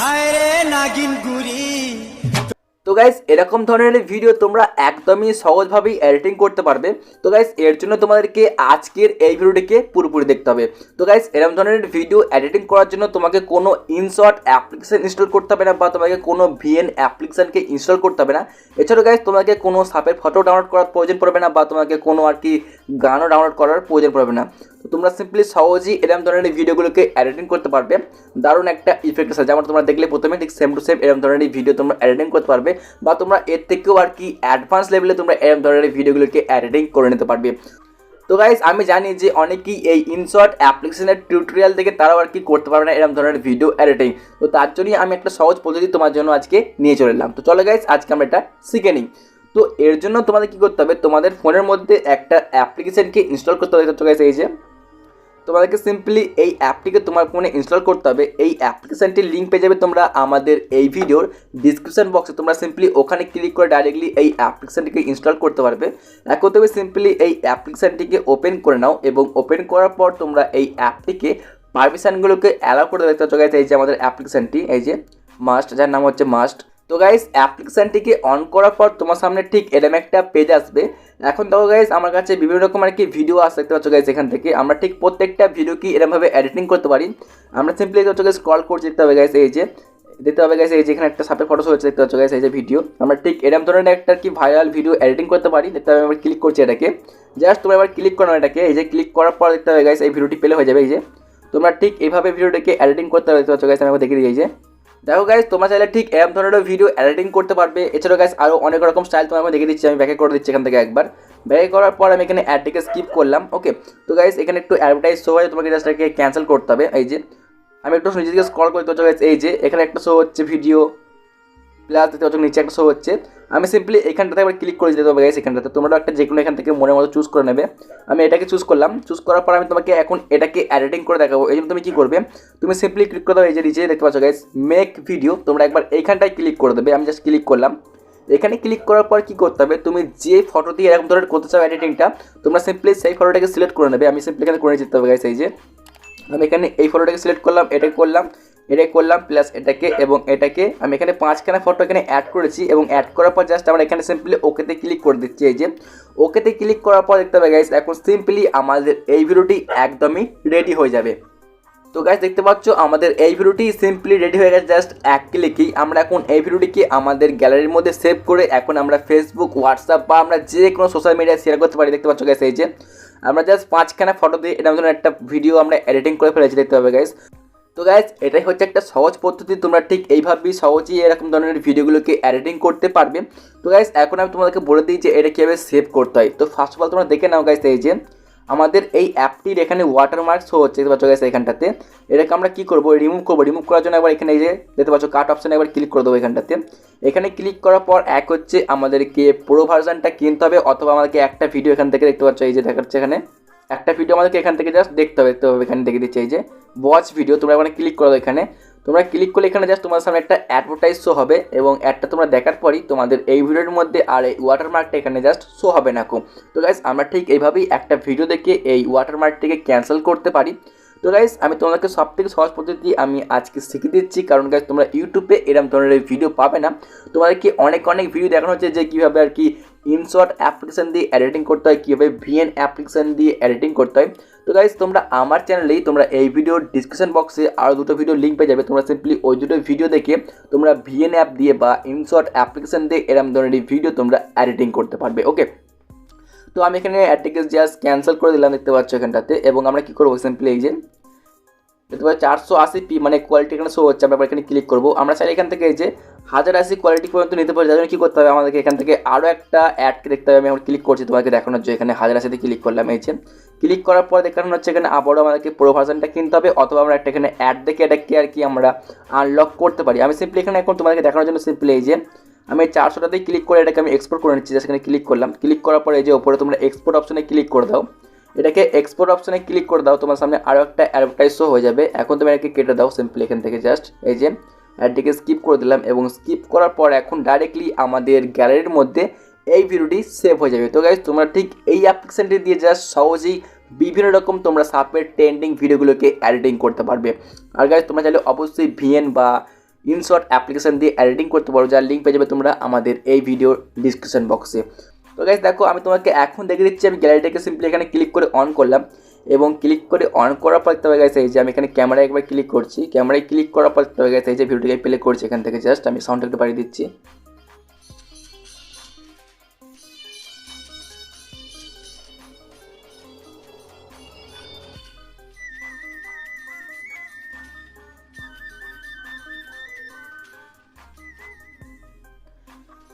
हाय रे नागिन गुरी। তো গাইস এরকম ধরনের ভিডিও তোমরা একদমই সহজভাবেই এডিটিং করতে পারবে। তো গাইস এর জন্য তোমাদেরকে আজকের এই ভিডিওটিকে পুরোপুরি দেখতে হবে। তো গাইস এরকম ধরনের ভিডিও এডিটিং করার জন্য তোমাকে কোনো ইনশট অ্যাপ্লিকেশন ইনস্টল করতে হবে না, বা তোমাকে কোনো ভিএন অ্যাপ্লিকেশনকে ইনস্টল করতে হবে না। এছাড়াও গাইস তোমাকে কোনো সাপের ফটো ডাউনলোড করার প্রয়োজন পড়বে না, বা তোমাকে কোনো আর কি গানও ডাউনলোড করার প্রয়োজন পড়বে না। তো তোমরা সিম্পলি সহজেই এরকম ধরনের ভিডিওগুলোকে এডিটিং করতে পারবে। দারুণ একটা ইফেক্ট আছে, যেমন তোমরা দেখলে প্রথমে ঠিক সেম টু সেম এরকম ধরনের ভিডিও তোমরা এডিটিং করতে পারবে, বা তোমরা এর থেকেও আর কি অ্যাডভান্স লেভেলে তোমরা এরকম ধরনের ভিডিওগুলোকে এডিটিং করে নিতে পারবে। তো গাইস আমি জানি যে অনেকেই এই ইনশট অ্যাপ্লিকেশনের টিউটোরিয়াল থেকে তারাও আর কি করতে পারবে না এরকম ধরনের ভিডিও এডিটিং। তো তার জন্যই আমি একটা সহজ পদ্ধতি তোমার জন্য আজকে নিয়ে চলে এলাম। তো চলো গাইস আজকে আমরা এটা শিখে নিই। তো এর জন্য তোমাদের কী করতে হবে, তোমাদের ফোনের মধ্যে একটা অ্যাপ্লিকেশনকে ইনস্টল করতে হবে। তো গাইস এই যে তোমাদেরকে সিম্পলি এই অ্যাপটিকে তোমার ফোনে ইনস্টল করতে হবে। এই অ্যাপ্লিকেশনটির লিঙ্ক পেয়ে যাবে তোমরা আমাদের এই ভিডিওর ডিসক্রিপশন বক্সে। তোমরা সিম্পলি ওখানে ক্লিক করে ডাইরেক্টলি এই অ্যাপ্লিকেশনটিকে ইনস্টল করতে পারবে। এখন তুমি সিম্পলি এই অ্যাপ্লিকেশনটিকে ওপেন করে নাও, এবং ওপেন করার পর তোমরা এই অ্যাপটিকে পারমিশনগুলোকে অ্যালাউ করে দেবে। তো গাইস এই যে আমাদের অ্যাপ্লিকেশনটি, এই যে মাস্ট, যার নাম হচ্ছে মাস্ট। তো গাইস অ্যাপ্লিকেশনটিকে অন করার পর তোমার সামনে ঠিক এরকম একটা পেজ আসবে। এখন দেখো গাইস আমার কাছে বিভিন্ন রকম আর কি ভিডিও আসতে দেখতে পাচ্ছ গাইস। এখান থেকে আমরা ঠিক প্রত্যেকটা ভিডিও কি এরকমভাবে এডিটিং করতে পারি। আমরা সিম্পলি দেখতে পাচ্ছ স্ক্রল করতে দেখতে হবে গাইস, এই যে দেখতে হবে গাইস, এই যে এখানে একটা সাপের ফটো হচ্ছে দেখতে পাচ্ছ গাইস, এই যে ভিডিও। আমরা ঠিক এরকম ধরনের একটা কি ভাইরাল ভিডিও এডিটিং করতে পারি। দেখতে হবে আমরা ক্লিক করছি এটাকে, জাস্ট তোমরা এবার ক্লিক করো এটাকে। এই যে ক্লিক করার পর দেখতে হবে গাইস এই ভিডিওটি পেলে হয়ে যাবে। এই যে তোমরা ঠিক এইভাবে ভিডিওটাকে এডিটিং করতে হবে দেখতে পাচ্ছ গাইস। আমি দেখিয়ে দিই, এই যে দেখো গাইস তোমরা চাইলে ঠিক এরকম ধরনের ভিডিও এডিটিং করতে পারবে। এছাড়াও গাইস আরও অনেক রকম স্টাইল তোমাকে দেখে দিচ্ছি, আমি ব্যাকে করে দিচ্ছি এখান থেকে একবার। ব্যাকে করার পর আমি এখানে অ্যাডটিকে স্কিপ করলাম। ওকে, তো গাইস এখানে একটু অ্যাডভার্টাইজ শো হয়, তোমাকে জাস্ট এটাকে ক্যান্সেল করতে হবে। এই যে আমি একটু নিচে দিকে স্ক্রল করতে হচ্ছে গাইস, এই যে এখানে একটা শো হচ্ছে ভিডিও প্লাস দেখতে পাচ্ছ নিচে একটা শো হচ্ছে। আমি সিম্পলি এখানটাতে একবার ক্লিক করে দিতে হবে গাইস। এখানটাতে তোমরা একটা যে কোনো এখান থেকে মনের মতো চুজ করে নেবে। আমি এটাকে চুজ করলাম। চুজ করার পর আমি তোমাকে এখন এটাকে এডিটিং করে দেখাবো। এই জন্য তুমি কী করবে, তুমি সিম্পলি ক্লিক করে দেবে এই যে নিচে দেখতে পাচ্ছ গাইস মেক ভিডিও। তোমরা একবার এইখানটায় ক্লিক করে দেবে। আমি জাস্ট ক্লিক করলাম। এখানে ক্লিক করার পর কী করতে হবে, তুমি যে ফটো দিয়ে এরকম ধরনের করতে চাও এডিটিংটা, তোমরা সিম্পলি সেই ফটোটাকে সিলেক্ট করে নেবে। আমি সিম্পলি এখানে করে যেতে হবে গাইস। এই যে আমি এখানে এই ফটোটাকে সিলেক্ট করলাম, এটাই করলাম প্লাস এটাকে এবং এটাকে আমি এখানে 5খানা ফটো এখানে অ্যাড করেছি, এবং অ্যাড করার পর জাস্ট আমরা এখানে সিম্পলি ওকেতে ক্লিক করে দিচ্ছি। এই যে ওকেতে ক্লিক করার পর দেখতে হবে গাইস এখন সিম্পলি আমাদের এই ভিডিওটি একদমই রেডি হয়ে যাবে। তো গাইস দেখতে পাচ্ছ আমাদের এই ভিডিওটি সিম্পলি রেডি হয়ে গেছে জাস্ট এক ক্লিকেই। আমরা এখন এই ভিডিওটিকে আমাদের গ্যালারির মধ্যে সেভ করে এখন আমরা ফেসবুক, হোয়াটসঅ্যাপ বা আমরা যে কোনো সোশ্যাল মিডিয়ায় শেয়ার করতে পারি। দেখতে পাচ্ছ গাইস এই যে আমরা জাস্ট 5খানা ফটো দিয়ে এরকম ধরনের একটা ভিডিও আমরা এডিটিং করে ফেলেছি, দেখতে হবে গাইস। তো গাইস এটাই হচ্ছে একটা সহজ পদ্ধতি, তোমরা ঠিক এইভাবেই সহজেই এরকম ধরনের ভিডিওগুলোকে এডিটিং করতে পারবে। তো গাইস এখন আমি তোমাদেরকে বলে দিই যে এটা কীভাবে সেভ করতে হয়। তো ফার্স্ট অফ অল তোমরা দেখে নাও গাইস, এই যে আমাদের এই অ্যাপটির এখানে ওয়াটারমার্ক শো হচ্ছে দেখতে পাচ্ছ গাইস এখানটাতে। এটাকে আমরা কী করবো, রিমুভ করার জন্য একবার এখানে এই যে দেখতে পাচ্ছ কাট অপশানে একবার ক্লিক করে দেবো এখানটাতে। এখানে ক্লিক করার পর এক হচ্ছে আমাদেরকে প্রো ভার্সনটা কিনতে হবে, অথবা আমাদেরকে একটা ভিডিও এখান থেকে দেখতে পাচ্ছ এই যে দেখাচ্ছে এখানে একটা ভিডিও আমাদেরকে এখান থেকে জাস্ট দেখতে হবে। এখানে দেখে দিচ্ছে এই যে ওয়াচ ভিডিও। তোমরা এখানে ক্লিক করো, এখানে তোমরা ক্লিক করলে এখানে জাস্ট তোমার সামনে একটা অ্যাডভার্টাইজ শো হবে, এবং অ্যাডটা তোমরা দেখার পরই তোমাদের এই ভিডিওর মধ্যে আর এই ওয়াটারমার্কটা এখানে জাস্ট শো হবে না। তো গাইস আমরা ঠিক এইভাবেই একটা ভিডিও দেখে এই ওয়াটারমার্কটিকে ক্যান্সেল করতে পারি। তো গাইস আমি তোমাদেরকে সবথেকে সহজ পদ্ধতি আমি আজকে শিখিয়ে দিচ্ছি, কারণ গাইস তোমরা ইউটিউবে এরকম ধরনের ভিডিও পাবে না। তোমাদেরকে অনেক ভিডিও দেখানো হচ্ছে যে কীভাবে আর কি ইনশট অ্যাপ্লিকেশন দিয়ে এডিটিং করতে হয়, কীভাবে ভিএন অ্যাপ্লিকেশন দিয়ে এডিটিং করতে হয়। তো গাইস তোমরা আমার চ্যানেলেই তোমরা এই ভিডিওর ডিসক্রিপশন বক্সে আরও দুটো ভিডিও লিঙ্ক পেয়ে যাবে। তোমরা সিম্পলি ওই দুটো ভিডিও দেখে তোমরা ভিএন অ্যাপ দিয়ে বা ইনশট অ্যাপ্লিকেশন দিয়ে এরকম ধরনের ভিডিও তোমরা এডিটিং করতে পারবে। ওকে, তো আমি এখানে অ্যাডটিকে জাস্ট ক্যান্সেল করে দিলাম দেখতে পাচ্ছ এখানটাতে, এবং আমরা কী করবো সিম্পলি এই যে দেখতে পাচ্ছি 480p মানে কোয়ালিটি এখানে শো হচ্ছে। আমরা এখানে ক্লিক করবো। আমরা চাইলে এখান থেকে এই যে 1080 কোয়ালিটি পর্যন্ত নিতে পারি। যার জন্য কী করতে হবে, আমাদেরকে এখান থেকে আরও একটা অ্যাডকে দেখতে হবে। আমি এখন ক্লিক করছি তোমাকে দেখানোর জন্য। এখানে 1080তে ক্লিক করলাম। এই যে ক্লিক করার পর দেখানো হচ্ছে এখানে আবারও আমাদেরকে প্রো ভার্সনটা কিনতে হবে, অথবা আমরা একটা এখানে অ্যাড দেখে এটাকে আর কি আমরা আনলক করতে পারি। আমি সিম্পলি এখানে এখন তোমাদেরকে দেখানোর জন্য সিম্পলি এই যে আমি 400টাতেই ক্লিক করে এটাকে আমি এক্সপোর্ট করে নিচ্ছি। সেখানে ক্লিক করলাম। ক্লিক করার পরে এই যে ওপরে তোমরা এক্সপোর্ট অপশনে ক্লিক করে দাও। এটাকে এক্সপোর্ট অপশনে ক্লিক করে দাও, তোমার সামনে আরও একটা অ্যাডভার্টাইজ শো হয়ে যাবে। এখন তুমি এটাকে কেটে দাও সিম্পলি এখান থেকে জাস্ট এই যে অ্যাডটিকে স্কিপ করে দিলাম, এবং স্কিপ করার পর এখন ডাইরেক্টলি আমাদের গ্যালারির মধ্যে এই ভিডিওটি সেভ হয়ে যাবে। তো গাইস তোমরা ঠিক এই অ্যাপ্লিকেশনটি দিয়ে জাস্ট সহজেই বিভিন্ন রকম তোমরা সাপের ট্রেন্ডিং ভিডিওগুলোকে এডিটিং করতে পারবে। আর গাইস তোমরা চাইলে অবশ্যই ভিএন বা ইনশর্ট অ্যাপ্লিকেশন দিয়ে এডিটিং করতে পারো, যার লিঙ্ক পেয়ে যাবে তোমরা আমাদের এই ভিডিওর ডিসক্রিপশন বক্সে। তো গাইস দেখো, আমি তোমাকে এখন দেখে দিচ্ছি। আমি গ্যালারিটাকে সিম্পলি এখানে ক্লিক করে অন করলাম এবং ক্লিক করে অন করার পর তবে গাইস এই যে আমি এখানে ক্যামেরায় একবার ক্লিক করছি। ক্যামেরায় ক্লিক করার পর তবে গাইস এই যে ভিডিওটাকে প্লে করছি এখান থেকে। জাস্ট আমি সাউন্ডটা একটু বাড়িয়ে দিচ্ছি।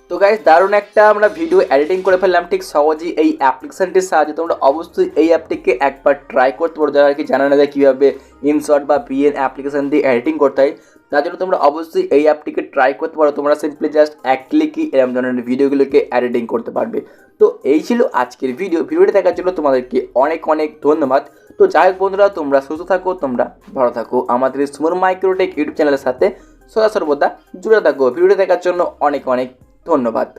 তো গাইস দারুণ একটা আমরা ভিডিও এডিটিং করে ফেললাম ঠিক সহজেই এই অ্যাপ্লিকেশনটির সাহায্যে। তোমরা অবশ্যই এই অ্যাপটিকে একবার ট্রাই করতে পারো, যারা আর কি জানা না যায় কীভাবে ইনশর্ট বা বিএন অ্যাপ্লিকেশন দিয়ে এডিটিং করতে হয়। তার জন্য তোমরা অবশ্যই এই অ্যাপটিকে ট্রাই করতে পারো। তোমরা সিম্পলি জাস্ট এক ক্লিকই এরকম ধরনের ভিডিওগুলোকে এডিটিং করতে পারবে। তো এই ছিল আজকের ভিডিওটি দেখার জন্য তোমাদেরকে অনেক অনেক ধন্যবাদ। তো যাই হোক বন্ধুরা, তোমরা সুস্থ থাকো, তোমরা ভালো থাকো, আমাদের সুমন মাইক্রোটেক ইউটিউব চ্যানেলের সাথে সদা সর্বদা জুড়ে থাকো। ভিডিওটি দেখার জন্য অনেক অনেক ধন্যবাদ।